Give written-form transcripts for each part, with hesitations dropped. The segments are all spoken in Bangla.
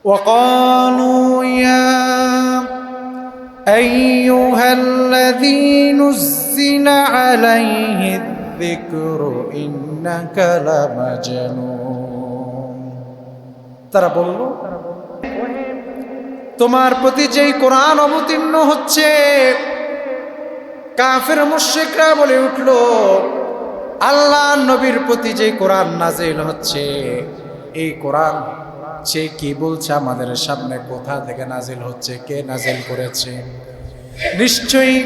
وقالوا يا أيها الذي نزل عليه الذكر إنك لمجنون তারা বলল তোমার প্রতি যেই কোরআন অবতীর্ণ হচ্ছে, কাফের মুশরিকরা বলে উঠল আল্লাহ নবীর প্রতি যেই কোরআন নাজিল হচ্ছে, এই কোরআন সে কি বলছে আমাদের সামনে, কোথা থেকে নাজিল হচ্ছে, কে নাজিল করেছে? নিশ্চয়ই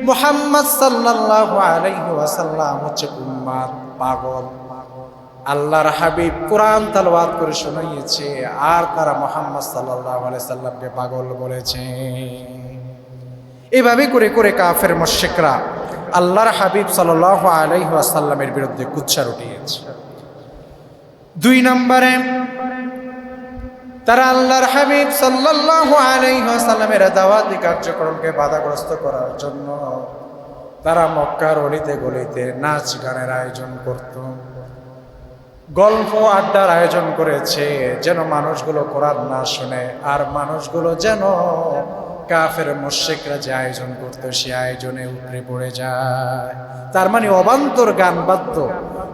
মুহাম্মদ সাল্লাল্লাহু আলাইহি ওয়াসাল্লাম হচ্ছে উম্মাদ পাগল। আল্লাহর হাবিব কোরআন তেলাওয়াত করে শোনাইয়েছে, আর তারা মুহাম্মদ সাল্লাল্লাহু আলাইহি সাল্লামকে পাগল বলেছে। এভাবে করে করে কাফের মুশরিকরা আল্লাহর হাবিব সাল্লাল্লাহু আলাইহি ওয়াসাল্লামের বিরুদ্ধে কুৎসা রটিয়েছে। 2 নম্বরে তারা আল্লাহর হাবিব সাল্লাল্লাহু আলাইহি ওয়াসাল্লামের দাওয়াতি কার্যক্রমকে বাধাগ্রস্ত করার জন্য তারা মক্কার অলিতে গলিতে নাচ গানের আয়োজন করত, গল্প আড্ডার আয়োজন করেছে, যেন মানুষগুলো কোরআন না শুনে, আর মানুষগুলো যেন কাফের মুশরিকরা যে আয়োজন করতো সে আয়োজনে উপরে পড়ে যায়। তার মানে অবান্তর গান বাদ্য,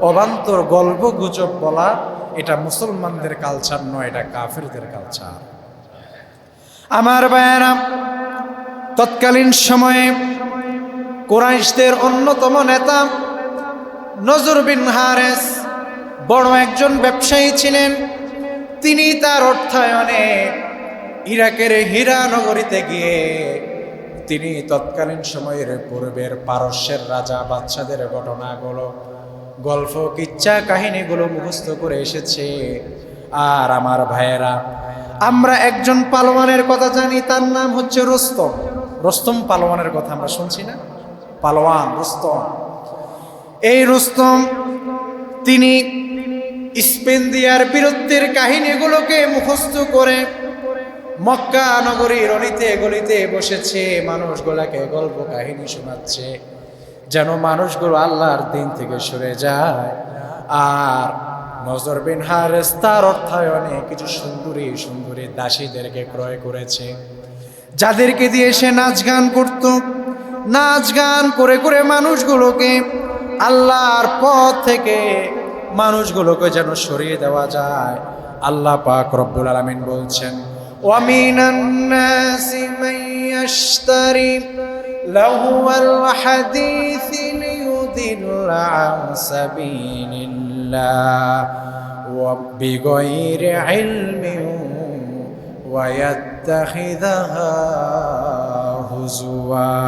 অবান্তর গল্প গুজব বলা, এটা মুসলমানদের কালচার নয়, এটা কাফেরদের কালচার। আমার ভাইয়েরা, তৎকালীন সময়ে কুরাইশদের অন্যতম নেতা নজর বিন হারেস বড় একজন ব্যবসায়ী ছিলেন। তিনি তার অর্থায়নে ইরাকের হীরা নগরীতে গিয়ে তিনি তৎকালীন সময়ের পূর্বের পারস্যের রাজা বাদশাদের ঘটনাগুলো, গল্প কিচ্ছা কাহিনীগুলো মুখস্থ করে এসেছে। আর আমার ভাইয়েরা, আমরা একজন পালোয়ানের কথা জানি, তার নাম হচ্ছে রুস্তম। রুস্তম পালোয়ানের কথা আমরা শুনছি না? পালোয়ান রুস্তম। এই রুস্তম তিনি স্পেন্দিয়ার বীরত্বের কাহিনীগুলোকে মুখস্থ করে মক্কা নগরীর অলিতে গলিতে বসেছে, মানুষগুলাকে গল্প কাহিনী শোনাচ্ছে, যেন মানুষগুলো আল্লাহর দিন থেকে সরে যায়। আর নজর বিন হারেস তার অর্থায়নে কিছু সুন্দরী সুন্দরী দাসীদেরকে ক্রয় করেছে, যাদেরকে দিয়ে সে নাচ গান করত। নাচ গান করে করে মানুষগুলোকে আল্লাহর পথ থেকে মানুষগুলোকে যেন সরিয়ে দেওয়া যায়। আল্লাহ পাক রব্বুল আলামিন বলছেন, ওয়ামিনান নাসি মান ইয়াশতারি লাহওয়াল হাদিসি লিয়ুদিল্লা আন সাবিলিল্লাহ ওয়া বিগাইরি ইলমিন ওয়া ইয়াত্তাখিযাহা হুজুয়া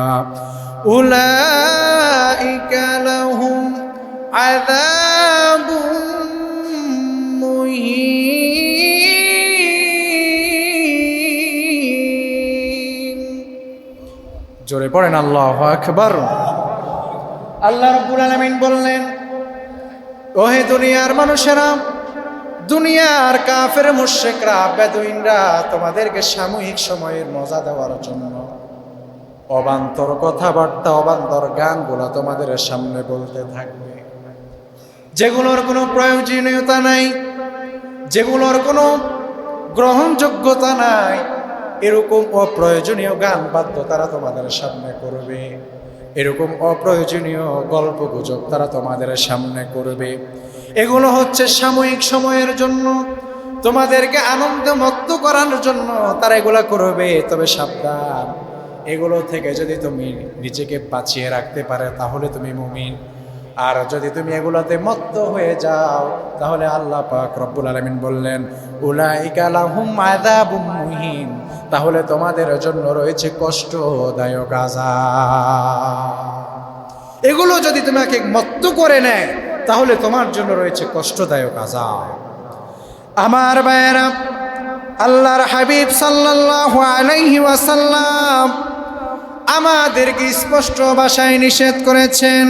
উলাইকা লাহুম আযাবুম মুহিন। জোরে পড়েন আল্লাহু আকবার। আল্লাহ রাব্বুল আলামিন বললেন, ওহে দুনিয়ার মানুষেরা, দুনিয়ার কাফের মুশরিকরা, বেদুইনরা তোমাদেরকে সাময়িক সময়ের মজা দেওয়ার জন্য অবান্তর কথাবার্তা, অবান্তর গানগুলো তোমাদের সামনে বলতে থাকবে, যেগুলোর কোনো প্রয়োজনীয়তা নাই, যেগুলোর কোনো গ্রহণযোগ্যতা নাই। এরকম অপ্রয়োজনীয় গান বাদ্য তারা তোমাদের সামনে করবে, এরকম অপ্রয়োজনীয় গল্প গুজব তারা তোমাদের সামনে করবে। এগুলো হচ্ছে সাময়িক সময়ের জন্য, তোমাদেরকে আনন্দমত্ত করার জন্য তারা এগুলা করবে। তবে সাবধান, এগুলো থেকে যদি তুমি নিজেকে বাঁচিয়ে রাখতে পারে তাহলে তুমি মুমিন, আর যদি তুমি এগুলোতে মত্ত হয়ে যাও তাহলে আল্লাহ পাক রব্বুল আলামিন বললেন, উলাইকা লাহুম আযাবুম মুহিন, তাহলে তোমাদের জন্য রয়েছে কষ্টদায়ক আযাব। এগুলো যদি তোমাকে মত্ত করে নেয় তাহলে তোমার জন্য রয়েছে কষ্টদায়ক আযাব। আমার ভাইয়েরা, আল্লাহর হাবিব সাল্লাল্লাহু আলাইহি ওয়াসাল্লাম আমাদেরকে স্পষ্ট ভাষায় নিষেধ করেছেন।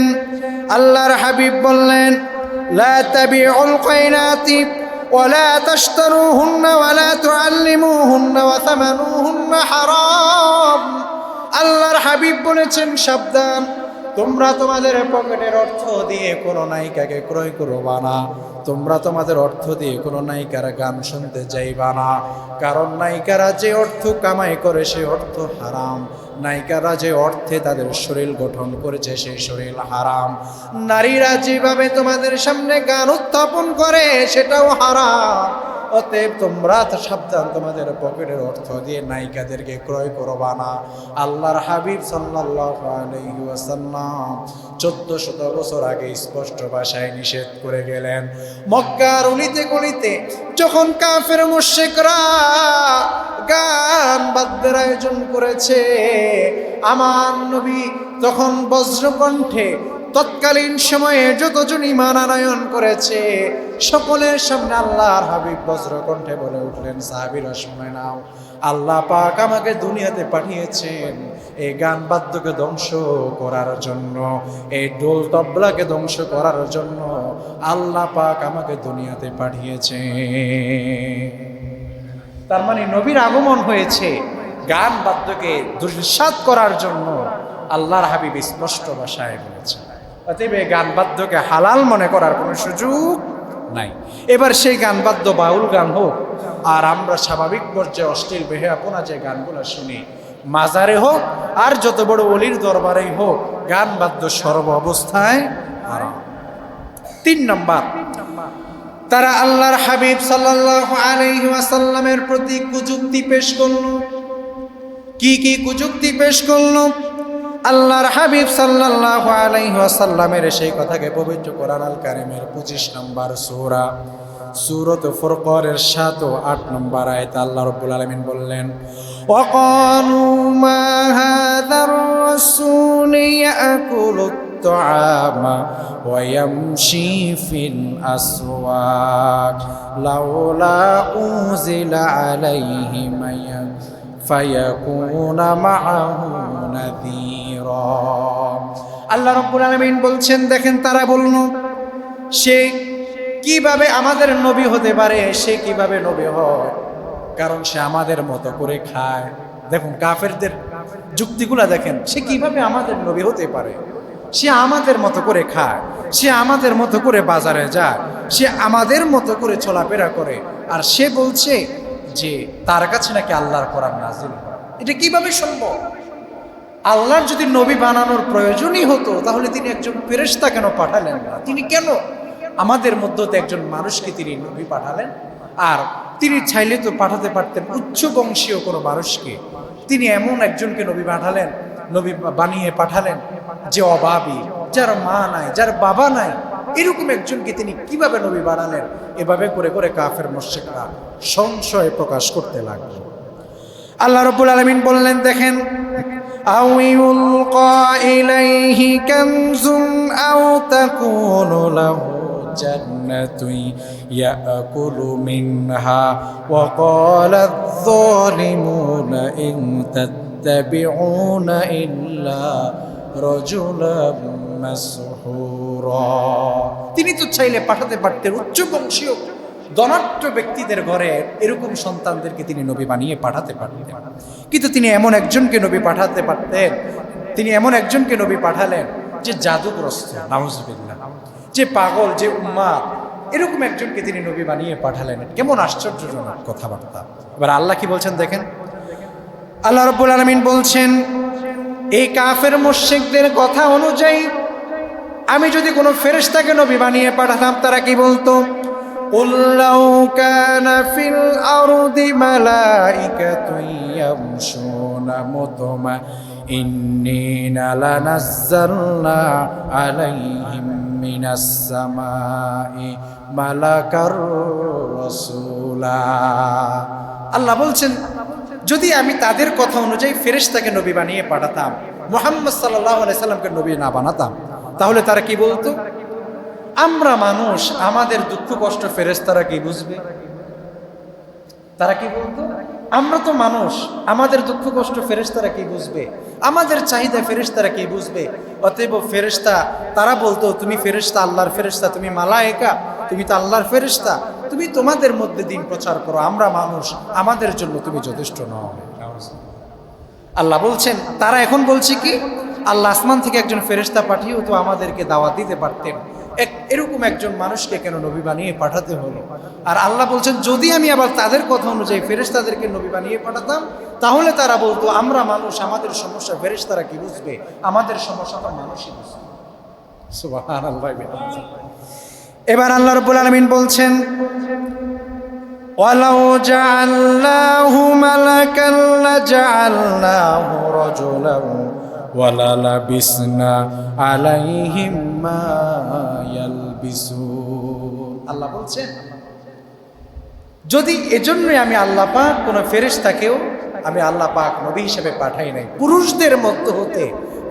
আল্লাহর হাবিব বললেন, লা তাবিউল কায়নাতি ওয়ালা তাশতারুহুন্না ওয়ালা তুআল্লিমুহুন্না ওয়া সামানুহুন্না হারাম। আল্লাহর হাবিব বলেছেন, সাবধান, তোমরা তোমাদের পকেটের অর্থ দিয়ে কোনো নায়িকাকে ক্রয় করবা না, তোমরা তোমাদের অর্থ দিয়ে কোনো নায়িকার গান শুনতে যাইবা না, কারণ নায়িকারা যে অর্থ কামাই করে সে অর্থ হারাম, নায়িকারা যে অর্থে তাদের শরীর গঠন করেছে সেই শরীর হারাম, নারীরা যেভাবে তোমাদের সামনে গান উত্থাপন করে সেটাও হারাম। অতএব তোমরা তো সাবধান, তোমাদের পকেটের অর্থ দিয়ে নায়িকাদেরকে ক্রয় করবা না। আল্লাহর হাবিব সাল্লাল্লাহু আলাইহি ওয়াসাল্লাম 1400 বছর আগে স্পষ্ট ভাষায় নিষেধ করে গেলেন। মক্কার অলিতে গলিতে যখন কাফের মুশরিকরা গান বাদ্যের আয়োজন করেছে, আমার নবী তখন বজ্রকণ্ঠে তৎকালীন সময়ে যতজন ঈমান আনয়ন করেছে সকলের সামনে আল্লাহর হাবিব বজ্রকণ্ঠে বলে উঠলেন, সাহাবীরা শুনে নাও, আল্লাহ পাক আমাকে দুনিয়াতে পাঠিয়েছেন এই গান বাদ্যকে ধ্বংস করার জন্য, এই ঢোল তবলাকে ধ্বংস করার জন্য আল্লাহ পাক আমাকে দুনিয়াতে পাঠিয়েছে। তার মানে নবীর আগমন হয়েছে গান বাদ্যকে দুঃসাৎ করার জন্য, আল্লাহর হাবিব স্পষ্ট ভাষায় বলেছেন। অতএব গান বাদ্যকে হালাল মনে করার কোনো সুযোগ নাই। এবার সেই গান বাদ্য বাউল গান হোক আর আমরা স্বাভাবিক পর্যায়ে অশ্লীল বেহায়াপনা যে গানগুলো শুনি, মাজারে হোক আর যত বড় ওলির দরবারেই হোক, গান বাদ্য সর্ব অবস্থায় হারাম। 3 নম্বর, তারা আল্লাহর হাবিব সাল্লাল্লাহু আলাইহি ওয়াসাল্লামের প্রতি কুযুক্তি পেশ করল। কি কি কুযুক্তি পেশ করল? আল্লাহর হাবিব সাল্লাল্লাহু আলাইহি ওয়াসাল্লামের সেই কথাকে পবিত্র কোরআন আল কারীমের 25 নম্বর সূরা সূরাত ফুরকানের 7 ও 8 নম্বর আয়াতে আল্লাহ রাব্বুল আলামিন বললেন, ওয়াকালু মা হাযার রাসূল ইয়াকুলু আত-তাআমা ওয়া ইয়ামশি ফিল আসওয়াক লাউলা উযিলা আলাইহি মায়া ফায়াকুনা মাআহু নাযীরা। আল্লাহ রাব্বুল আলামিন বলছেন, দেখেন তারা বলল সে কিভাবে আমাদের নবী হতে পারে, সে কিভাবে নবী হয়, কারণ সে আমাদের মতো করে খায়। দেখুন কাফেরদের যুক্তিগুলা দেখেন, সে কিভাবে আমাদের নবী হতে পারে, সে আমাদের মতো করে খায়, সে আমাদের মতো করে বাজারে যায়, সে আমাদের মতো করে চলাফেরা করে, আর সে বলছে যে তার কাছে নাকি আল্লাহর কোরআন নাজিল হয়। এটা কিভাবে সম্ভব? আল্লাহর যদি নবী বানানোর প্রয়োজনই হতো তাহলে তিনি একজন ফেরেশতা কেন পাঠালেন না? তিনি কেন আমাদের মধ্যে একজন মানুষকে তিনি নবী পাঠালেন? আর তিনি চাইলে তো পাঠাতে পারতেন উচ্চ বংশীয় কোনো মানুষকে, তিনি এমন একজনকে নবী পাঠালেন, নবী বানিয়ে পাঠালেন যে অভাবী, যার মা নাই, যার বাবা নাই, এরকম একজনকে তিনি কিভাবে নবী বানালেন? এভাবে করে করে কাফের মুশরিকরা সংশয় প্রকাশ করতে লাগলো। আল্লাহ রাব্বুল আলামিন বললেন, দেখেন আও ইউলকা ইলাইহি কানজুন আও তাকুনু লাহু জান্নাতুন ইয়াকুলু মিনহা ওয়া ক্বালা আয-যালিমুনা ইন তাত্তাবিউনা ইল্লা রাজুলাম মাসহুরা। তিনি তো চাইলে পাঠাতে পারতেন উচ্চ বংশীয় ধনাঢ্য ব্যক্তিদের ঘরে এরকম সন্তানদেরকে তিনি নবী বানিয়ে পাঠাতে পারতেন, কিন্তু তিনি এমন একজনকে নবী পাঠাতে পারতেন, তিনি এমন একজনকে নবী পাঠালেন যে জাদুগ্রস্ত, নাউজুবিল্লাহ, যে পাগল, যে উম্মাদ, এরকম একজনকে তিনি নবী বানিয়ে পাঠালেন। কেমন আশ্চর্যজনক কথাবার্তা। এবার আল্লাহ কি বলছেন দেখেন, আল্লাহ রাব্বুল আলামিন বলছেন, এই কাফের মুশরিকদের কথা অনুযায়ী আমি যদি কোনো ফেরেশতাকে নবী বানিয়ে পাঠাতাম তারা কি বলতো? قُلْ لَوْ كَانَ فِي الْأَرْضِ مَلَائِكَةٌ يَمْشُونَ مُطْمَئِنِّينَ لَنَزَّلْنَا عَلَيْهِمْ مِنَ السَّمَاءِ مَلَكًا رَّسُولًا। আল্লাহ বলছেন, যদি আমি তাদের কথা অনুযায়ী ফেরেশতাকে নবী বানিয়ে পাঠাতাম, মুহাম্মদ সাল্লাল্লাহু আলাইহি সাল্লামকে নবী না বানাতাম, তাহলে তারা কি বলতো? আমরা মানুষ, আমাদের দুঃখ কষ্ট ফেরেশতারা কি বুঝবে? তারা কি বলতো? আমরা তো মানুষ, আমাদের দুঃখ কষ্ট ফেরেশতারা কি বুঝবে? আমাদের চাহিদা ফেরেশতারা কি বুঝবে? অতএব ফেরেশতা তারা বলতো, তুমি ফেরেশতা, আল্লাহর ফেরেশতা, তুমি মালায়েকা, তুমি তো আল্লাহর ফেরেশতা, তুমি তোমাদের মধ্যে দিন প্রচার করো, আমরা মানুষ, আমাদের জন্য তুমি যথেষ্ট নও। আল্লাহ বলছেন, তারা এখন বলছে কি? আল্লাহ আসমান থেকে একজন ফেরেশতা পাঠিয়েও তো আমাদেরকে দাওয়াত দিতে পারতেন, এরকম একজন মানুষকে কেন নবী বানিয়ে পাঠাতে হলো? আর আল্লাহ বলছেন যদি আমি আবার তাদের কথা অনুযায়ী ফেরেশতাদেরকে নবী বানিয়ে পাঠাতাম, তাহলে তারা বলতো আমরা মানুষ, আমাদের সমস্যা ফেরেশতারা কি বুঝবে, আমাদের সমস্যা তো মানুষই বুঝবে। সুবহানাল্লাহ। এবার আল্লাহ রাব্বুল আলামিন বলছেন ওয়ালাউ জাআলনাহু মালাকান লাজাআলনাহু রাজুলান ওয়ালা লাবিসনা আলাইহিম মা ইয়ালবিসুন। আল্লাহ বলছেন যদি এজন্যই আমি আল্লাহ পাক কোন ফেরেশতাকেও আমি আল্লাহ পাক নবী হিসেবে পাঠাই নাই, পুরুষদের মধ্যে হতে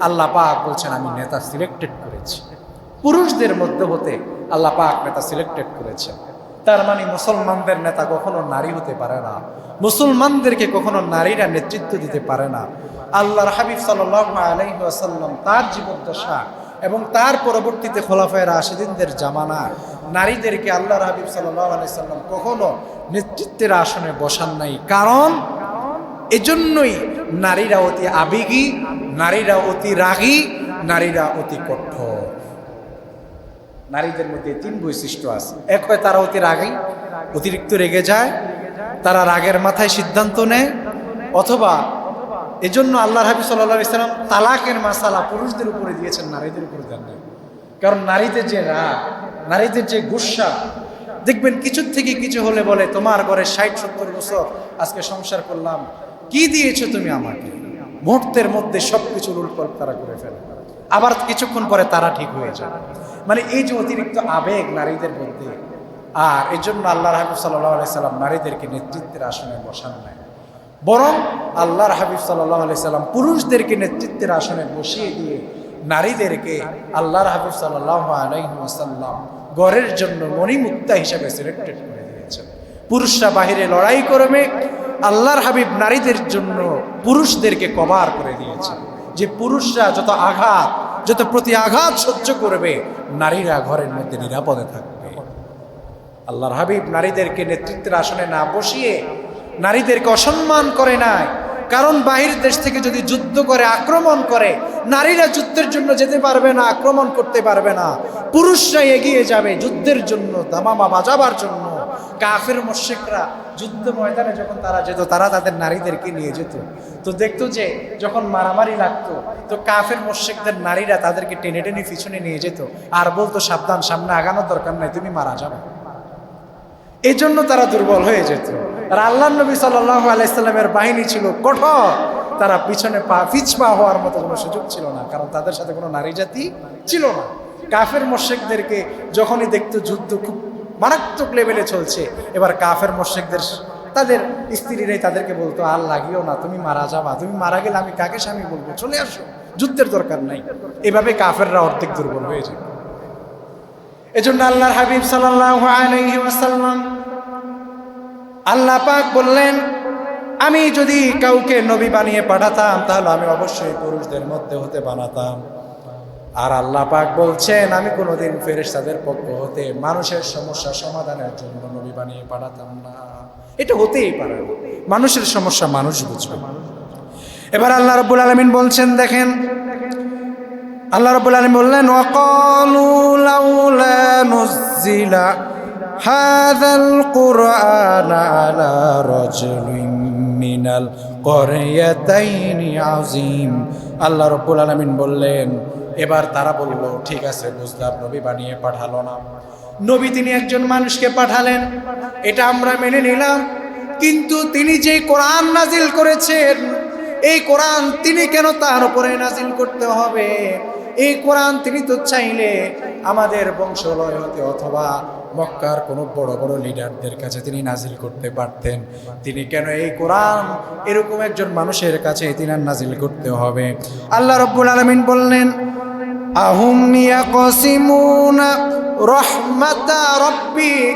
আল্লাহ পাক বলছেন আমি নেতা সিলেক্টেড করেছি, পুরুষদের মধ্যে হতে আল্লাহ পাক নেতা সিলেক্টেড করেছেন। তার মানে মুসলমানদের নেতা কখনো নারী হতে পারে না, মুসলমানদেরকে কখনো নারীরা নেতৃত্ব দিতে পারে না। আল্লাহর হাবিব সাল্লাল্লাহু আলাইহি ওয়াসাল্লাম তার জীবদ্দশা এবং তার পরবর্তীতে খোলাফায়ে রাশিদিনদের জামানা নারীদেরকে আল্লাহর হাবিব সাল্লাল্লাহু আলাইহি ওয়াসাল্লাম কখনো নেতৃত্বের আসনে বসান নাই। কারণ এজন্যই নারীরা অতি আবেগী, নারীরা অতি রাগী, নারীরা অতি কঠোর। নারীদের মধ্যে তিন বৈশিষ্ট্য আছে। এক হয় তারা অতি রাগী, অতিরিক্ত রেগে যায়, তারা রাগের মাথায় সিদ্ধান্ত নেয়, অথবা এজন্য আল্লাহর হাবিব সাল্লাল্লাহু আলাইহি ওয়াসাল্লাম তালাকের মাসালা পুরুষদের উপরে দিয়েছেন, নারীদের উপরে দেন নাই। কারণ নারীদের যে রাগ, নারীদের যে গুসা, দেখবেন কিছু থেকে কিছু হলে বলে তোমার ঘরে 60-70 বছর আজকে সংসার করলাম, কি দিয়েছো তুমি আমাকে? মুহূর্তের মধ্যে সবকিছু উলটপালট তারা করে ফেলে, আবার কিছুক্ষণ পরে তারা ঠিক হয়ে যায়। মানে এই যে অতিরিক্ত আবেগ নারীদের মধ্যে, আর এই জন্য আল্লাহর হাবিব সাল্লাল্লাহু আলাইহি সাল্লাম নারীদেরকে নেতৃত্বের আসনে বসান নাই, বরং আল্লাহর হাবিব সাল্লাল্লাহু আলাইহি সাল্লাম পুরুষদেরকে নেতৃত্বের আসনে বসিয়ে দিয়ে নারীদেরকে আল্লাহর হাবিব সাল্লাল্লাহু আলাইহি ওয়াসাল্লাম ঘরের জন্য মণিমুক্তা হিসেবে সিলেক্টেড করে দিয়েছেন। পুরুষরা বাহিরে লড়াই করবে, আল্লাহর হাবিব নারীদের জন্য পুরুষদেরকে কভার করে দিয়েছেন, যে পুরুষরা যত আঘাত, যত প্রতি আঘাত সহ্য করবে, নারীরা ঘরের মধ্যে নিরাপদে থাকবে। আল্লাহর হাবিব নারীদেরকে নেতৃত্বের আসনে না বসিয়ে নারীদেরকে অসম্মান করে নাই। কারণ বাহির দেশ থেকে যদি যুদ্ধ করে, আক্রমণ করে, নারীরা যুদ্ধের জন্য যেতে পারবে না, আক্রমণ করতে পারবে না, পুরুষরাই এগিয়ে যাবে যুদ্ধের জন্য, দামামা বাজাবার জন্য। কাফের মুশরিকরা যুদ্ধ ময়দানে যখন তারা যেত, তারা তাদের নারীদেরকে নিয়ে যেত, তো দেখতো যে যখন মারামারি লাগতো, তো কাফের মুশরিকদের নারীরা তাদেরকে টেনে টেনে পিছনে নিয়ে যেত আর বলতো সাবধান, সামনে আগানোর দরকার নাই, তুমি মারা যাবে। এই জন্য তারা দুর্বল হয়ে যেত। আর আল্লাহর নবী সাল্লাল্লাহু আলাইহি সাল্লামের বাহিনী ছিল কঠোর, তারা পিছনে পিছপা হওয়ার মতো কোনো সুযোগ ছিল না, কারণ তাদের সাথে কোনো নারী জাতি ছিল না। কাফের মুশরিকদেরকে যখনই দেখতো যুদ্ধ খুব মারাত্মক লেভেলে চলছে, এবার কাফের মুশরিকদের তাদের স্ত্রীরাই তাদেরকে বলতো আর লাগিও না, তুমি মারা যাবা, তুমি মারা গেলে আমি কাকে স্বামী বলবো, চলে আসো, যুদ্ধের দরকার নাই। এভাবে কাফেররা অর্ধেক দুর্বল হয়ে যায়। এজন্য আল্লাহর হাবিব সাল্লাল্লাহু আলাইহি ওয়াসাল্লাম, আল্লাহ পাক বললেন আমি যদি কাউকে নবী বানিয়ে পাঠাতাম তাহলে আমি অবশ্যই পুরুষদের মধ্যে হতে বানাতাম। আর আল্লাহ পাক বলছেন আমি কোনোদিন ফেরেশতাদের পক্ষ হতে মানুষের সমস্যা সমাধানের জন্য নবী বানিয়ে পাঠাতাম না। এটা হতেই পারে না, মানুষের সমস্যা মানুষ বুঝবে। এবার আল্লাহ রাব্বুল আলামিন বলছেন, দেখেন আল্লাহ রাব্বুল আলামিন বললেন ওয়াকালু লাউলা নুজিলা হাযাল কুরআন আলা রাজুলিন মিনাল ক্বরয়াতাইনি আযীম। আল্লাহ রাব্বুল আলামিন বললেন, এবার তারা বলল ঠিক আছে বুঝলাম, নবী বানিয়ে পাঠালো না, নবী তিনি একজন মানুষকে পাঠালেন, এটা আমরা মেনে নিলাম, কিন্তু তিনি যে কোরআন নাজিল করেছেন, এই কোরআন তিনি কেন তার উপরে নাজিল করতে হবে? এই কোরআন তিনি তো চাইলে আমাদের বংশলয় হতে অথবা মক্কার কোনো বড় বড় লিডারদের কাছে তিনি নাজিল করতে পারতেন, তিনি কেন এই কোরআন এরকম একজন মানুষের কাছে তিনি নাজিল করতে হবে? আল্লাহ রাব্বুল আলামিন বললেন আহুম ইয়াকসিমুনা রাহমাতা রাব্বিক।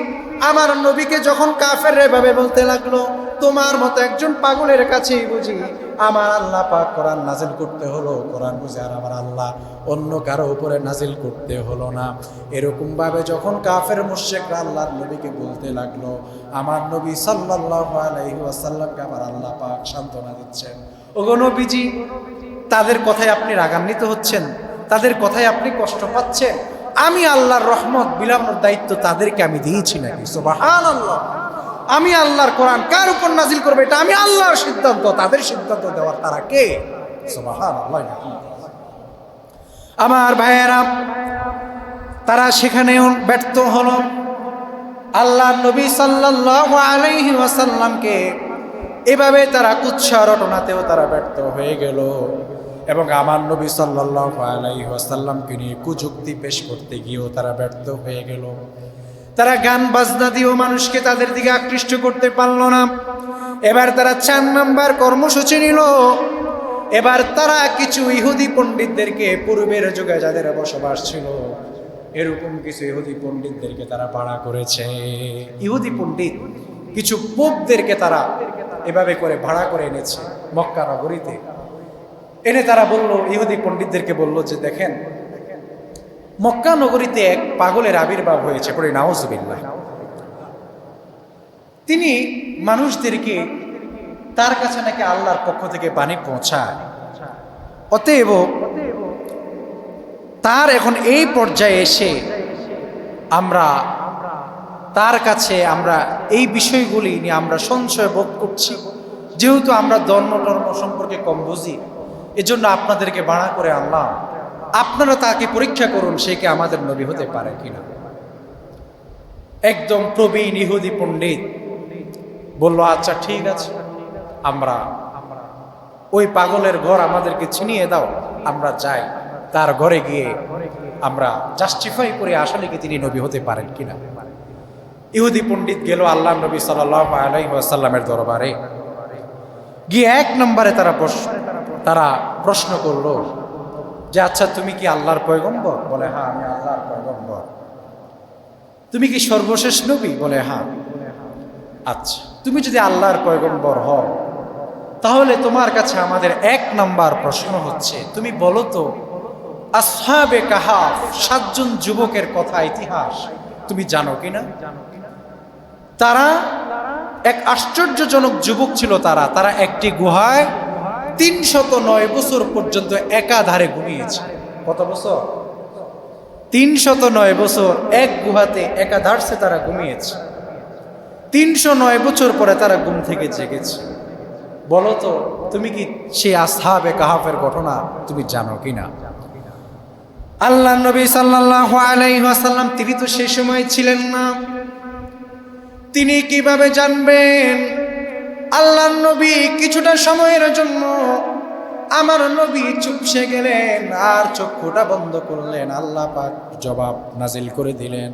আমার নবীকে যখন কাফেররা এভাবে বলতে লাগলো, তোমার মতো একজন পাগলের কাছেই বুঝি আমার আল্লাহ পাক কোরআন নাজিল করতে হলো, কোরআন বুঝে আর আমার আল্লাহ অন্য কারো উপরে নাজিল করতে হলো না, এরকম ভাবে যখন কাফের মুশরিকরা আল্লাহর নবীকে বলতে লাগলো, আমার নবী সাল্লাল্লাহু আলাইহি ওয়াসাল্লামকে আমার আল্লাহ পাক সান্ত্বনা দিচ্ছেন, ওগো নবীজি তাদের কথায় আপনি রাগান্বিত হচ্ছেন, তাদের কথায় আপনি কষ্ট পাচ্ছেন। আমি আল্লাহর রহমত বিলানোর দায়িত্ব তাদেরকে আমি দিয়েছি নাকি? সুবহানাল্লাহ। আমি আল্লাহর কোরআন কার উপর নাজিল করবে এটা আমি আল্লাহর সিদ্ধান্ত, তাদের সিদ্ধান্ত দেওয়ার তারা কে? সুবহানাল্লাহ। আমার ভাইয়েরা, তারা সেখানেও ব্যর্থ হলো। আল্লাহর নবী সাল্লাল্লাহু আলাইহি ওয়াসাল্লামকে এভাবে তারা কুৎসা রটনাতেও তারা ব্যর্থ হয়ে গেল, এবং আমার নবী সাল্লাল্লাহু আলাইহি ওয়াসাল্লামকে নিয়ে কুযুক্তি পেশ করতে গিয়েও তারা ব্যর্থ হয়ে গেল। তারা গান বাজনা দিয়েও মানুষকে তাদের দিকে আকৃষ্ট করতে পারল না। এবার তারা 4 নাম্বার কর্মসূচি নিল। এবার তারা কিছু ইহুদি পণ্ডিতদেরকে, পূর্বের যুগে যাদের বসবাস ছিল এরকম কিছু ইহুদি পণ্ডিতদেরকে তারা ভাড়া করেছে। ইহুদি পণ্ডিত কিছু পোপদেরকে তারা এভাবে করে ভাড়া করে এনেছে মক্কা নগরীতে। এনে তারা বলল, ইহুদি পণ্ডিতদেরকে বলল যে দেখেন, মক্কা নগরীতে এক পাগলের আবির্ভাব হয়েছে, পরে নাউজুবিল্লাহ। তিনি মানুষদেরকে তার কাছে নাকি আল্লাহর পক্ষ থেকে বাণী পৌঁছায়। অতএব তার এখন এই পর্যায়ে এসে আমরা তার কাছে আমরা এই বিষয়গুলি নিয়ে আমরা সংশয় বোধ করছি। যেহেতু আমরা ধর্ম সম্পর্কে কম বুঝি, এজন্য আপনাদেরকে ভাড়া করে আনলাম, আপনারা তাকে পরীক্ষা করুন সে কি আমাদের নবী হতে পারে কিনা। একদম প্রবীণ ইহুদি পণ্ডিত বলল, আচ্ছা ঠিক আছে, আমরা ওই পাগলের ঘর আমাদেরকে চিনিয়ে দাও, আমরা যাই, তার ঘরে গিয়ে আমরা জাস্টিফাই করে আসলে কি তিনি নবী হতে পারেন কিনা। ইহুদি পণ্ডিত গেল আল্লাহ নবী সাল্লাল্লাহু আলাইহি ওয়াসাল্লামের দরবারে গিয়ে 1 নম্বরে তারা প্রশ্ন করলো যে আচ্ছা তুমি কি আল্লাহর পয়গম্বর? বলে হ্যাঁ আমি আল্লাহর পয়গম্বর। তুমি কি সর্বশেষ নবী? বলে হ্যাঁ। আচ্ছা, তুমি যদি আল্লাহর পয়গম্বর হও তাহলে তোমার কাছে আমাদের 1 নম্বর প্রশ্ন হচ্ছে, তুমি বলো তো আসহাবে কাহাফ 7 জন যুবকের কথা ইতিহাস তুমি জানো কিনা? তারা এক আশ্চর্যজনক যুবক ছিল। তারা একটি গুহায় 309 বছর পর্যন্ত একাধারে ঘুমিয়েছে। কত বছর? 309 বছর এক গুহাতে একাধারে তারা ঘুমিয়েছে। 309 বছর পরে তারা ঘুম থেকে জেগেছে। বলো তো তুমি কি সেই আসহাবে কাহাফের ঘটনা তুমি জানো কিনা? আল্লাহ নবী সাল্লাল্লাহু আলাইহি ওয়াসাল্লাম তিনি তো সেই সময় ছিলেন না, তিনি কিভাবে জানবেন? আল্লাহ নবী কিছুটা সময়ের জন্য আমার নবী চুপসে গেলেন আর চক্ষুটা বন্ধ করলেন। আল্লাহ পাক জবাব নাজিল করে দিলেন।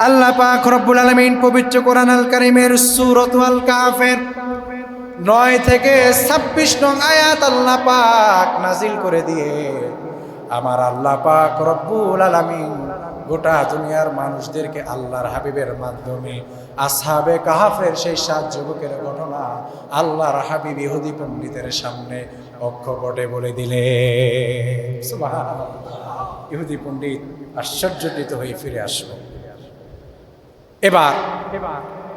আল্লাহ পাক রব্বুল আলামিন পবিত্র কোরআন আল কারীমের সূরা আল কাহফের 9 থেকে 26 নং আয়াত আল্লাহ পাক নাজিল করে দিয়ে আমার আল্লাহ পাক রব্বুল আলামিন গোটা দুনিয়ার মানুষদেরকে আল্লাহর হাবিবের মাধ্যমে আসহাবে কাহাফের সেই 7 যুবকের ঘটনা আল্লাহর হাবিব ইহুদি পণ্ডিতের সামনে অক্ষপটে বলে দিলেন। সুবহানাল্লাহ। ইহুদি পণ্ডিত আশ্চর্যজনিত হয়ে ফিরে আসলো। এবার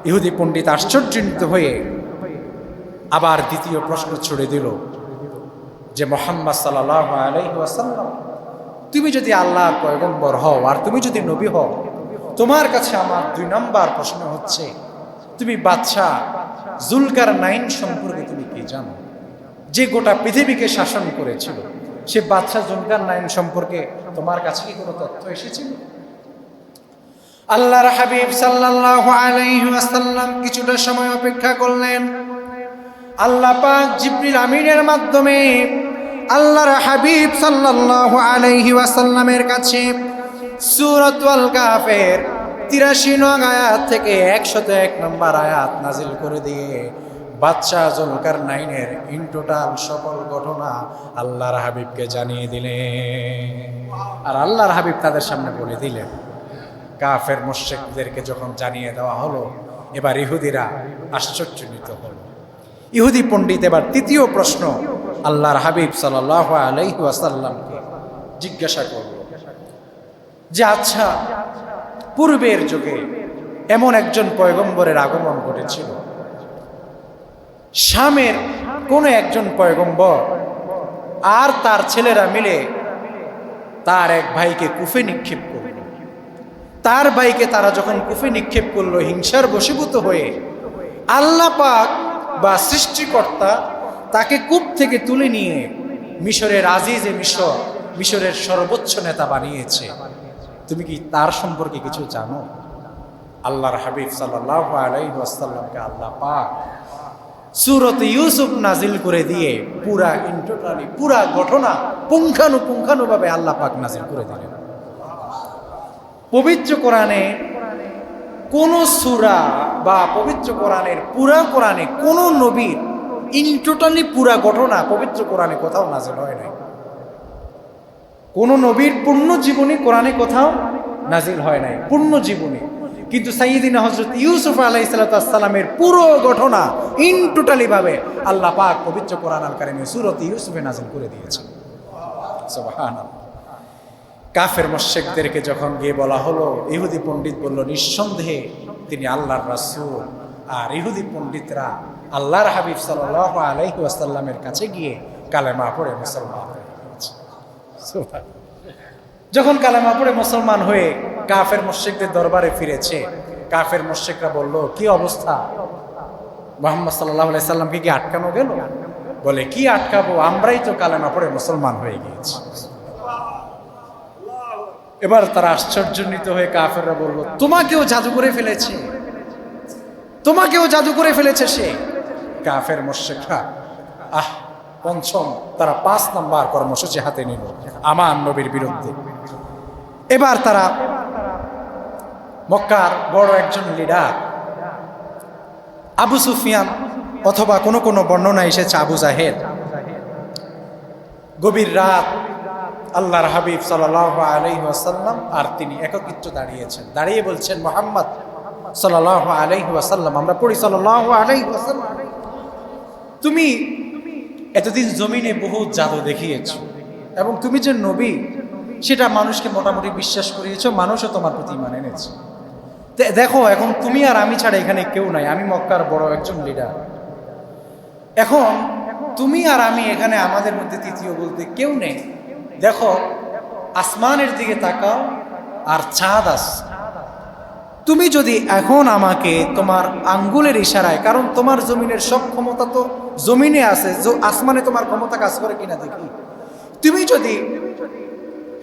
ইহুদি পণ্ডিত আশ্চর্যজনিত হয়ে আবার দ্বিতীয় প্রশ্ন ছুড়ে দিল যে মুহাম্মদ সাল্লাল্লাহু আলাইহি ওয়াসাল্লাম তুমি যদি আল্লাহর পয়গম্বর হও আর তুমি যদি নবী হও, তোমার কাছে আমার 2 নম্বর প্রশ্ন হচ্ছে তুমি বাদশাহ জুলকারনাইন সম্পর্কে তুমি কি জানো? যে গোটা পৃথিবীকে শাসন করেছিল, সে বাদশাহ জুলকারনাইন সম্পর্কে তোমার কাছে কি কোনো তথ্য এসেছিল? আল্লাহর হাবিব সাল্লাল্লাহু আলাইহি ওয়াসাল্লাম কিছুটা সময় অপেক্ষা করলেন। আল্লাহ পাক জিবরিল আমিনের মাধ্যমে আল্লাহর হাবিব সাল্লাল্লাহু আলাইহি ওয়াসাল্লামের কাছে সূরাতুল কাহফের 83 নং আয়াত থেকে 101 নম্বর আয়াত নাজিল করে দিয়ে বাদশাহ জুলকারনাইনের ইন টোটাল সকল ঘটনা আল্লাহর হাবিবকে জানিয়ে দিলেন। আর আল্লাহর হাবিব তাদের সামনে বলে দিলেন। কাফের মুশরিকদেরকে যখন জানিয়ে দেওয়া হলো, এবার ইহুদিরা আশ্চর্যজনিত হলো। ইহুদি পণ্ডিত এবার তৃতীয় প্রশ্ন আল্লাহর হাবিব সাল্লাল্লাহু আলাইহি ওয়াসাল্লামকে জিজ্ঞাসা করল যে আচ্ছা পূর্বের যুগে এমন একজন পয়গম্বরের আগমন ঘটেছিল, শামের কোন একজন পয়গম্বর আর তার ছেলেরা মিলে তার এক ভাইকে কুফে নিক্ষেপ করল। তার ভাইকে তারা যখন কুফে নিক্ষেপ করলো, হিংসার বশীভূত হয়ে আল্লাহ পাক বা সৃষ্টিকর্তা তাকে কূপ থেকে তুলে নিয়ে মিশরের আজিজে মিশর, মিশরের সর্বোচ্চ নেতা বানিয়েছে। তুমি কি তার সম্পর্কে কিছু জানো? আল্লাহর হাবিব সাল্লাল্লাহু আলাইহি ওয়াসাল্লামকে আল্লাহ পাক সূরত ইউসুফ নাজিল করে দিয়ে পুরা ইন্টোটালি পুরা ঘটনা পুঙ্খানুপুঙ্খানুভাবে আল্লাহ পাক নাজিল করে দিলেন। পবিত্র কোরআনে কোন সূরা বা পবিত্র কোরআনের পুরা কোরআনে কোন নবীর ইন্টোটালি পুরা ঘটনা পবিত্র কোরআনে কোথাও নাজিল হয় নাই। কোন নবীর পূর্ণ জীবনী কোরআনে কোথাও নাজিল হয় নাই, পূর্ণ জীবনী। কিন্তু সাইয়্যিদিনা হযরত ইউসুফ আলাইহিস সালামের পুরো ঘটনা ইন টোটালি ভাবে আল্লাহ পাক পবিত্র কোরআন আল কারীমে সূরত ইউসুফে নাজিল করে দিয়েছেন। সুবহানাল্লাহ। কাফের মুশরিকদেরকে যখন গিয়ে বলা হলো, ইহুদি পণ্ডিত বলল নিঃসন্দেহে তিনি আল্লাহর রাসূল, আর ইহুদি পণ্ডিতরা আল্লাহর হাবিব সাল্লাল্লাহু আলাইহি ওয়াসাল্লামের কাছে গিয়ে কালেমা পড়ে মুসলমান হয়ে গেছে। সুবহানাল্লাহ। যখন কালেমা পড়ে মুসলমান হয়ে কাফের মুশরিকদের দরবারে ফিরেছে, কাফের মুশরিকরা বলল, কি অবস্থা, মুহাম্মদ সাল্লাল্লাহু আলাইহি সাল্লামকে কি আটকানো গেল? বলে, কি আটকাবো, আমরাই তো কালেমা পড়ে মুসলমান হয়ে গিয়েছি। এবার তারা আশ্চর্যান্বিত হয়ে কাফেররা বলল, তোমাকেও জাদু করে ফেলেছে, তোমাকেও জাদু করে ফেলেছে সে। কাফের মুশরিকরা পঞ্চম তারা 5 নাম্বার কর্মসূচি হাতে নিল আমার নবীর বিরুদ্ধে। এবার তারা মক্কার বড় একজন লিডার আবু সুফিয়ান, অথবা কোন কোন বর্ণনা এসেছে আবু জাহেল, গভীর রাত আল্লাহর হাবিব সাল্লাল্লাহু আলাইহি ওয়াসাল্লাম আর তিনি একত্রিত দাঁড়িয়েছেন, দাঁড়িয়ে বলছেন, মুহাম্মদ সাল্লাল্লাহু আলাইহি ওয়াসাল্লাম, আমরা পড়ি সাল্লাল্লাহু আলাইহি ওয়াসাল্লাম, তুমি এতদিন জমিনে বহু জাদু দেখিয়েছো এবং তুমি যে নবী সেটা মানুষকে মোটামুটি বিশ্বাস করিয়েছো, মানুষও তোমার প্রতি ঈমান এনেছে। দেখো এখন তুমি আর আমি ছাড়া এখানে কেউ নাই, আমি মক্কার বড় একজন লিডার, এখন তুমি আর আমি এখানে, আমাদের মধ্যে তৃতীয় বলতে কেউ নেই। দেখো আসমানের দিকে তাকাও আর চাঁদ আসছে, তুমি যদি এখন আমাকে তোমার আঙ্গুলের ইশারায়, কারণ তোমার জমিনের সব ক্ষমতা তো জমিনে আছে, আসমানে তোমার ক্ষমতা কাজ করে কিনা দেখি, তুমি যদি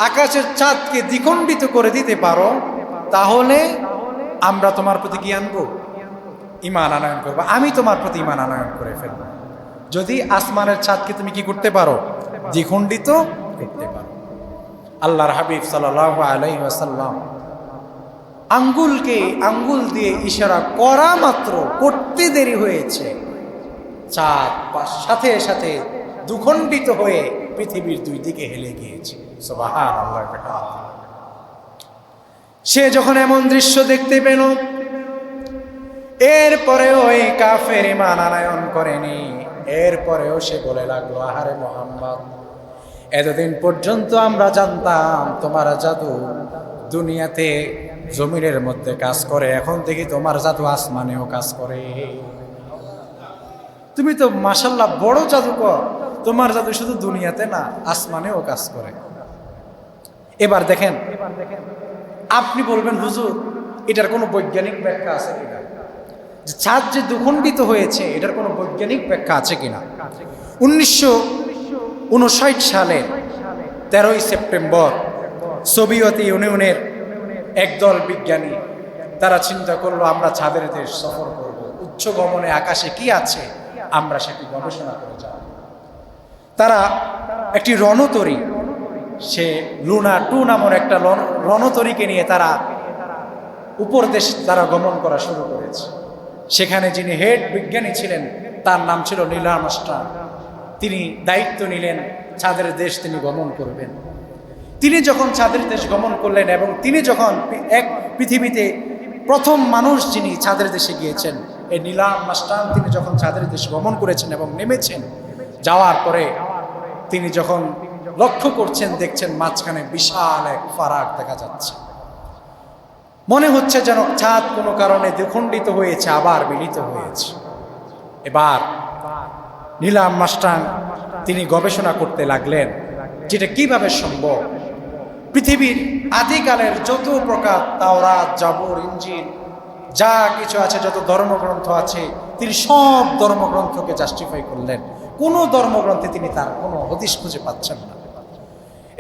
আকাশের চাঁদকে দ্বিখণ্ডিত করে দিতে পারো তাহলে আমরা তোমার প্রতি কি আনবো? ঈমান আনয়ন করবো, আমি তোমার প্রতি ঈমান আনয়ন করে ফেলবো। যদি আসমানের চাঁদকে তুমি কি করতে পারো? দ্বিখণ্ডিত করতে পারো। আল্লাহর হাবিব সাল্লাল্লাহু আলাইহি ওয়াসাল্লাম আঙ্গুল দিয়ে ইশারা করা মাত্র, করতে দেরি হয়েছে, চাঁদ সাথে সাথে দ্বিখণ্ডিত হয়ে পৃথিবীর 2 দিকে হেলে গিয়েছে। সুবহানাল্লাহ। সে যখন এমন দৃশ্য দেখতে পেল, এরপরেও এই কাফের ঈমান আনয়ন করেনি, এরপরেও সে বলে লাগলো, আহারে মুহাম্মদ, এতদিন পর্যন্ত আমরা জানতাম তোমার জাদু দুনিয়াতে জমিনের মধ্যে কাজ করে, এখন দেখি তোমার জাদু আসমানেও কাজ করে। তুমি তো মাশাআল্লাহ বড় জাদুকর, তোমার জাদু শুধু দুনিয়াতে না আসমানেও কাজ করে। এবার দেখেন, আপনি বলবেন হুজুর এটার কোনো বৈজ্ঞানিক ব্যাখ্যা আছে কিনা, যে চাঁদ যে দ্বিখণ্ডিত হয়েছে এটার কোনো বৈজ্ঞানিক ব্যাখ্যা আছে কিনা? 1959 সালে 13ই সেপ্টেম্বর সোভিয়েত ইউনিয়নের একদল বিজ্ঞানী তারা চিন্তা করলো, আমরা চাঁদের দেশ সফর করব, উচ্চ গমনে আকাশে কি আছে আমরা সেটি গবেষণা করে যাব। তারা একটি রণতরী, সে লুনা 2 নামের একটা রণতরীকে নিয়ে তারা উপর দেশ তারা গমন করা শুরু করেছে। সেখানে যিনি হেড বিজ্ঞানী ছিলেন তার নাম ছিল নীল আর্মস্ট্রং। তিনি দায়িত্ব নিলেন চাঁদের দেশ তিনি গমন করবেন। তিনি যখন চাঁদের দেশ গমন করলেন এবং তিনি যখন পৃথিবীতে প্রথম মানুষ যিনি চাঁদের দেশে গিয়েছেন, এই নীল আর্মস্ট্রং, তিনি যখন চাঁদের দেশ গমন করেছেন এবং নেমেছেন, যাওয়ার পরে তিনি যখন লক্ষ্য করছেন, দেখছেন মাঝখানে বিশাল এক ফারাক দেখা যাচ্ছে। মনে হচ্ছে যেন চাঁদ কোনো কারণে দ্বিখণ্ডিত হয়েছে, আবার মিলিত হয়েছে। এবার নিলাম মাস্টান তিনি গবেষণা করতে লাগলেন যেটা কিভাবে সম্ভব। পৃথিবীর আদিকালের যত প্রকার তাওরাত, জাবুর, ইনজিল যা কিছু আছে, যত ধর্মগ্রন্থ আছে, তিনি সব ধর্মগ্রন্থকে জাস্টিফাই করলেন। কোনো ধর্মগ্রন্থে তিনি তার কোনো হদিস খুঁজে পাচ্ছেন না।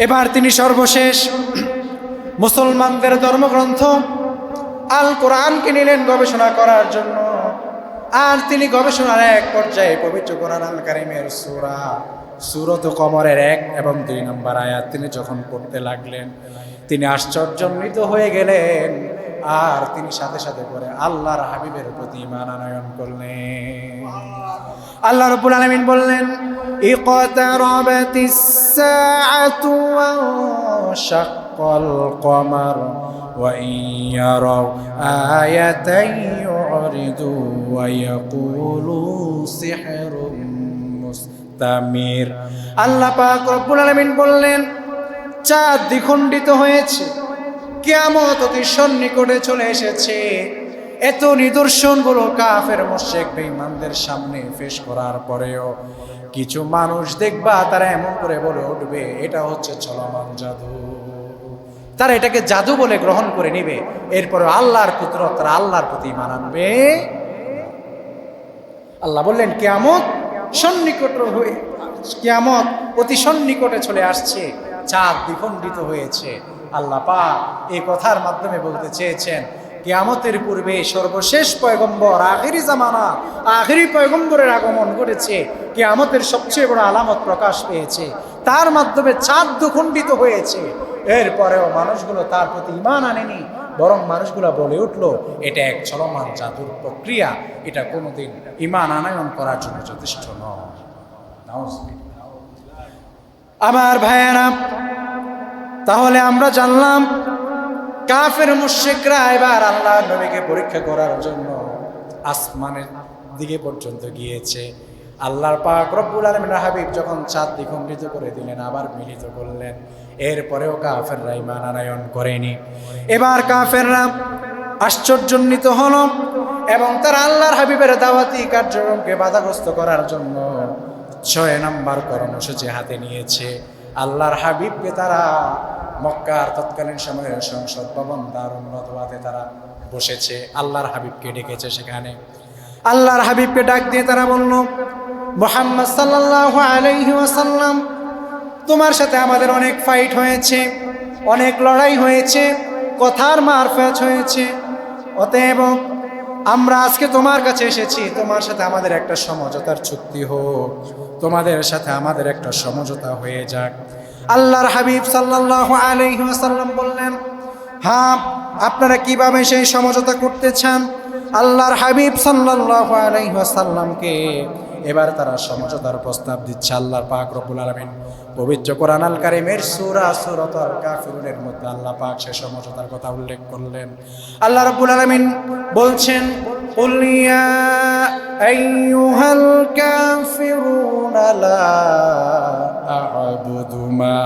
এবার তিনি সর্বশেষ মুসলমানদের ধর্মগ্রন্থ আল কোরআনকে নিলেন গবেষণা করার জন্য। আর তিনি গবেষণার এক পর্যায়ে পবিত্র কোরআন আল কারীমের সূরাত কমরের 1 এবং 2 নম্বর আয়াত তিনি যখন পড়তে লাগলেন, তিনি আশ্চর্যান্বিত হয়ে গেলেন। আর তিনি সাথে সাথে করে আল্লাহর হাবিবের প্রতি ঈমান আনয়ন করলেন। আল্লাহ রাব্বুল আলামিন বললেন, ইকতারাবাতিস সাআতু ওয়া শাক্কাল কমার ওয়া ইয়ারাউ আয়াতান ইউরিদু ওয়া ইয়াকুলু সিহরুম মুস্তামির। আল্লাহ পাক রব্বুল আলামিন বললেন, চাঁদ দ্বিখণ্ডিত হয়েছে, কিয়ামত অতি সন্নিকটে চলে এসেছে। এত নিদর্শনগুলো কাফের মুশরিক বেঈমানদের সামনে পেশ করার পরেও কিছু মানুষ দেখবা তারা এমন করে বলে উঠবে এটা হচ্ছে চলমান জাদু। তারা এটাকে জাদু বলে গ্রহণ করে নিবে। এরপরে আল্লাহর কুদরত, তারা আল্লাহর প্রতি ঈমান আনবে। আল্লাহ বললেন কিয়ামত অতি সন্নিকটে চলে আসছে, চাঁদ দ্বিখণ্ডিত হয়েছে। আল্লাহ পাক এই কথার মাধ্যমে বলতে চেয়েছেন কিয়ামতের পূর্বে সর্বশেষ পয়গম্বর, আখিরি জামানা, আখিরি পয়গম্বরের আগমন ঘটেছে। কিয়ামতের সবচেয়ে বড় আলামত প্রকাশ পেয়েছে, তার মাধ্যমে চাঁদ দ্বিখণ্ডিত হয়েছে। এরপরেও মানুষগুলো তার প্রতি ঈমান আনেনি, বরং মানুষগুলো বলে উঠলো এটা এক চলমান জাদুর প্রক্রিয়া, এটা কোনোদিন ঈমান আনয়ন করার জন্য যথেষ্ট নয়। আমার ভাইয়েরা, তাহলে আমরা জানলাম কাফের মুশরিকরা এবার আল্লাহর নবীকে পরীক্ষা করার জন্য আসমানের দিকে পর্যন্ত গিয়েছে। আল্লাহর পাক রব্বুল আলামিনের হাবিব যখন চাঁদ দ্বিখণ্ডিত করে দিলেন, আবার মিলিত করলেন, এরপরেও কাফেররা ঈমান আনয়ন করেনি। এবার কাফেররা আশ্চর্যান্বিত হলো এবং তারা আল্লাহর হাবিবের দাওয়াতি কার্যক্রমকে বাধাগ্রস্ত করার জন্য 6 নম্বর কর্মসূচি হাতে নিয়েছে। আল্লাহর হাবিবকে তারা মক্কার তৎকালীন সময়ের সংসদ ভবন দারুন নদওয়াতে তারা বসেছে, আল্লাহর হাবিবকে ডেকেছে। সেখানে আল্লাহর হাবিবকে ডাক দিয়ে তারা বলল, মুহাম্মদ সাল্লাল্লাহু আলাইহি ওয়াসাল্লাম, তোমার সাথে আমাদের অনেক ফাইট হয়েছে, অনেক লড়াই হয়েছে, কথার মারফাত হয়েছে। অতএব আমরা আজকে তোমার কাছে এসেছি, তোমার সাথে আমাদের একটা সমঝোতার চুক্তি হোক, তোমাদের সাথে আমাদের একটা সমঝোতা হয়ে যাক। আল্লাহর হাবিব সাল্লাল্লাহু আলাইহি ওয়াসাল্লাম বললেন, হ্যাঁ, আপনারা কিভাবে সেই সমঝোতা করতে চান? আল্লাহর হাবিব সাল্লাল্লাহু আলাইহি ওয়াসাল্লামকে এবার তারা সমঝোতার প্রস্তাব দিচ্ছে। আল্লাহ পাক রব্বুল আলামিন পবিত্র কোরআন আল কারীমের সূরাতুল কাফিরুনের মধ্যে আল্লাহ পাক সেই সমঝোতার কথা উল্লেখ করলেন। আল্লাহ রাব্বুল আলামিন বলছেন, কুল ইয়া আইয়ুহাল কাফিরুনা লা আ'বুদু মা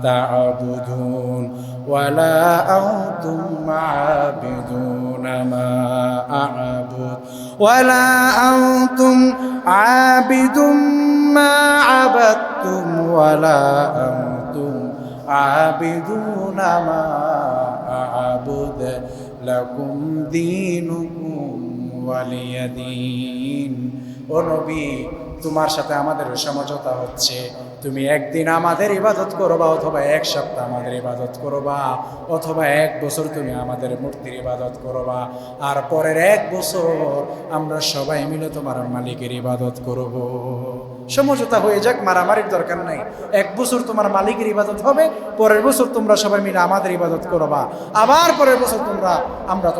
তা'বুদুন ওয়ালা আনতুম আ'বিদুনা মা আ'বুদ ওয়ালা আনতুম আ'বিদুম মা আ'বাদতুম ওয়ালা আনতুম আ'বিদুনা মা আ'বুদ লাকুম দীনুকুম ওয়ালিয়া দীন। ও নবী, তোমার সাথে আমাদের সমঝোতা হচ্ছে, তুমি একদিন আমাদের ইবাদত করবা, অথবা 1 সপ্তাহ আমাদের ইবাদত করবা, অথবা 1 বছর তুমি আমাদের মূর্তির ইবাদত করবা, আর পরের 1 বছর আমরা সবাই মিলে তোমার মালিকের ইবাদত করব। সমঝোতা হয়ে যাক, মারামারির দরকার নাই। 1 বছর তোমার মালিকের ইবাদত হবে, পরের বছর তোমরা সবাই মিলে আমাদের ইবাদত করবা, আবার পরের বছর আমরা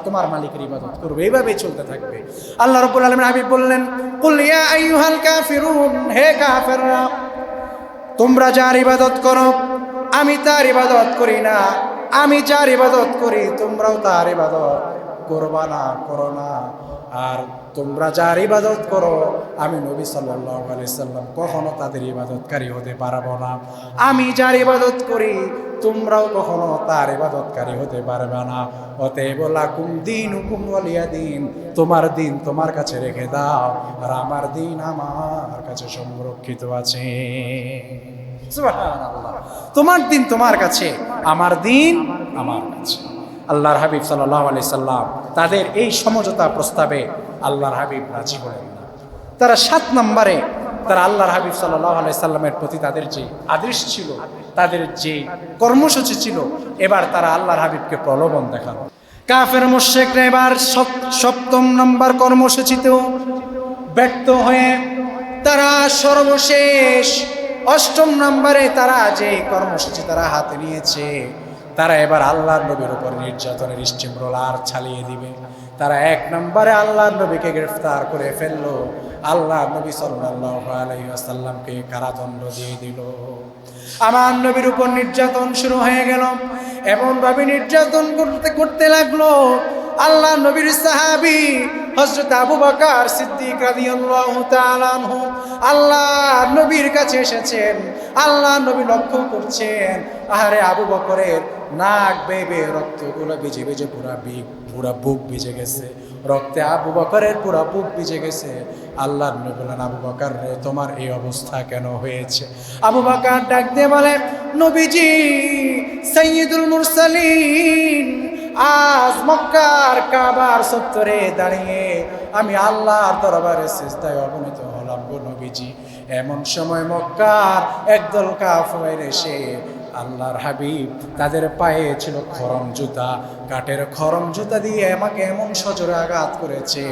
তোমার মালিকের ইবাদত করবো। এইভাবেই চলতে থাকবে। আল্লাহ রাব্বুল আলামিন হাবিব বললেন, কুল ইয়া আইয়ুহাল কাফিরুন, হে কাফেররা, তোমরা যার ইবাদত করো আমি তার ইবাদত করি না, আমি যার ইবাদত করি তোমরাও তার ইবাদত করবা না, করো না। আর তোমরা যার ইবাদত করো আমি নবী সাল্লাল্লাহু আলাইহি সাল্লাম কখনো তাদের ইবাদতকারী হতে পারবো না। আমি যার ইবাদত করি তোমরাও কখনো তার ইবাদতকারী হতে পারবে না। অতএব লাকুম দীনুকুম ওয়ালিয়া দীন, তোমার দিন তোমার কাছে রেখে দাও, আর আমার দিন আমার কাছে সংরক্ষিত আছে। সুবহানাল্লাহ। তোমার দিন তোমার কাছে, আমার দিন আমার কাছে। আল্লাহর হাবিব সাল্লাল্লাহু আলাইহি সাল্লাম তাদের এই সমঝোতা প্রস্তাবে আল্লাহর হাবিব রাজি হলেন না। তারা 7 নম্বরে তারা আল্লাহর হাবিব সাল্লাল্লাহু আলাইহি সাল্লামের প্রতি তাদের যে আদেশ ছিল, তাদের যে কর্মসূচি ছিল, এবার তারা আল্লাহর হাবিবকে প্রলোভন দেখালো। কাফের মুশরিকরা এবার 7ম নম্বর কর্মসূচিতেও ব্যর্থ হয়ে তারা সর্বশেষ 8ম নম্বরে তারা যে কর্মসূচি তারা হাতে নিয়েছে, তারা এবার আল্লাহর নবীর উপর নির্যাতনের স্টিমরোলার চালিয়ে দিবে। তারা 1 নম্বরে আল্লাহর নবীকে গ্রেফতার করে ফেললো, আল্লাহর নবী সাল্লাল্লাহু আলাইহি ওয়াসাল্লামকে কারাদণ্ড দিয়ে দিল। আমার নবীর উপর নির্যাতন শুরু হয়ে গেল, এমনভাবে নির্যাতন করতে করতে লাগলো। আল্লাহ নবীর সাহাবী হযরত আবু বকর সিদ্দিক রাদিয়াল্লাহু তাআলা আনহু আল্লাহ নবীর কাছে এসেছেন। আল্লাহ নবী লক্ষ্য করছেন, আহারে আবু বকরের নাক বেয়ে রক্তগুলো ভিজে ভিজে পুরা বুক ভিজে গেছে, রক্তে আবু বকরের পুরা বুক ভিজে গেছে। আল্লাহ নবী বলেন, আবু বকর রে, তোমার এই অবস্থা কেন হয়েছে? আবু বকর ডাক দিয়ে বলে, নবীজি সাইয়্যিদুল মুরসালিন, আজ মক্কার কাবার চত্বরে দাঁড়িয়ে আমি আল্লাহর দরবারে সিজদায় অবনীত হলাম গো নবীজি। এমন সময় মক্কার একদল কাফের এসে আল্লাহর হাবিব তাদের পায়ে ছিল খরম জুতা, কাঠের খরম জুতা দিয়ে আমাকে এমন সজোরে আঘাত করেছে,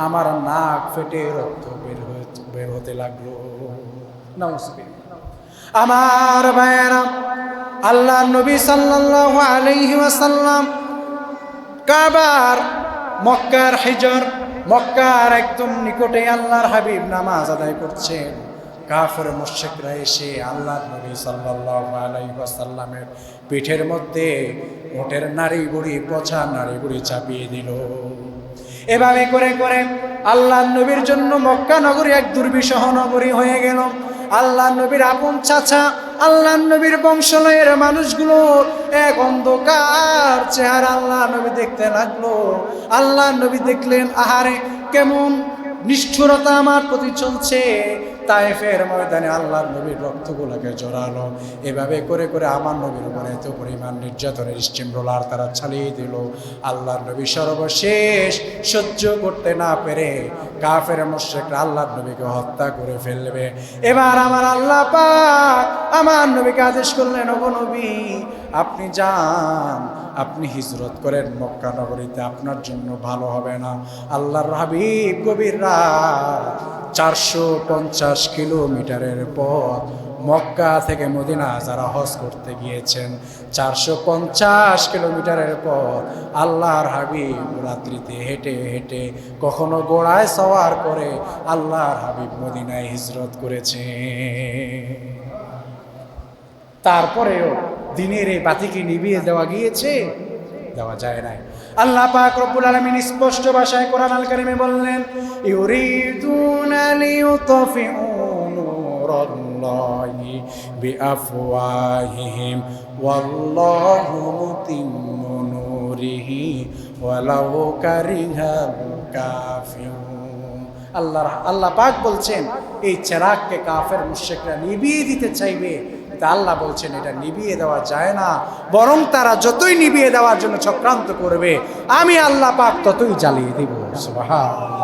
আমার নাক ফেটে রক্ত বের হতে লাগলো। আমার ভাইয়েরা, আল্লাহ নবী সাল্লাল্লাহু আলাইহি ওয়াসাল্লাম কাবার মক্কার হিজর, মক্কার একদম নিকটে আল্লাহর হাবিব নামাজ আদায় করছেন। কাফের মুশরিকরা এসে আল্লাহর নবী সাল্লাল্লাহু আলাইহি ওয়াসাল্লামের পিঠের মধ্যে উটের নাড়ি বুড়ি, পচা নাড়ি বুড়ি চাপিয়ে দিল। এভাবে করে করে আল্লাহর নবীর জন্য মক্কা নগরী এক দুর্বিষহ নগরী হয়ে গেল। আল্লাহ নবীর আপন চাচা, আল্লাহ নবীর বংশলয়ের মানুষগুলো এক অন্ধকার চেহারা আল্লাহ নবী দেখতে লাগলো। আল্লাহ নবী দেখলেন, আহারে কেমন নিষ্ঠুরতা আমার প্রতি চলছে। তায়েফের ময়দানে আল্লাহর নবীর রক্তগুলোকে জড়ালো। এভাবে করে করে আমার নবীর উপরে এত পরিমাণ নির্যাতনের স্টিমরোলার তারা চালিয়ে দিল। আল্লাহর নবী সর্বশেষ সহ্য করতে না পেরে কাফের মুশরিকরা আল্লাহর নবীকে হত্যা করে ফেলবে। এবার আমার আল্লাহ পাক আমার নবীকে আদেশ করলেন, ওগো নবী আপনি যান, আপনি হিজরত করেন মক্কা নগরীতে, আপনার জন্য ভালো হবে না। আল্লাহর হাবিব গভীর রাত 450 কিলোমিটারের পথ মক্কা থেকে মদিনা যারা হজ করতে গিয়েছেন, 450 কিলোমিটারের পথ আল্লাহর হাবিব রাত্রিতে হেঁটে হেঁটে কখনো ঘোড়ায় সওয়ার করে আল্লাহর হাবিব মদিনায় হিজরত করেছে। তারপরেও দিনের এই বাতিকে নিভিয়ে দেওয়া গিয়েছে? দেওয়া যায় নাই। আল্লাহ পাক রব্বুল আলামিন স্পষ্ট ভাষায় কোরআন আল কারীমে বললেন, ইউরিদুনা লিইউতফিউ নূরাল্লাহি বিআফওয়াহিহিম ওয়াল্লাহু মুতিম্মু নূরিহি ওয়ালাউ কারিহাল কাফিরুন। আল্লাহ পাক বলছেন, এই চেরাগকে কাফের মুশরিকরা নিভিয়ে দিতে চাইবে, তা আল্লাহ বলছেন এটা নিভিয়ে দেওয়া যায় না, বরং তারা যতই নিভিয়ে দেওয়ার জন্য চক্রান্ত করবে আমি আল্লাহ পাক ততই জ্বালিয়ে দিব। সুবহানাল্লাহ।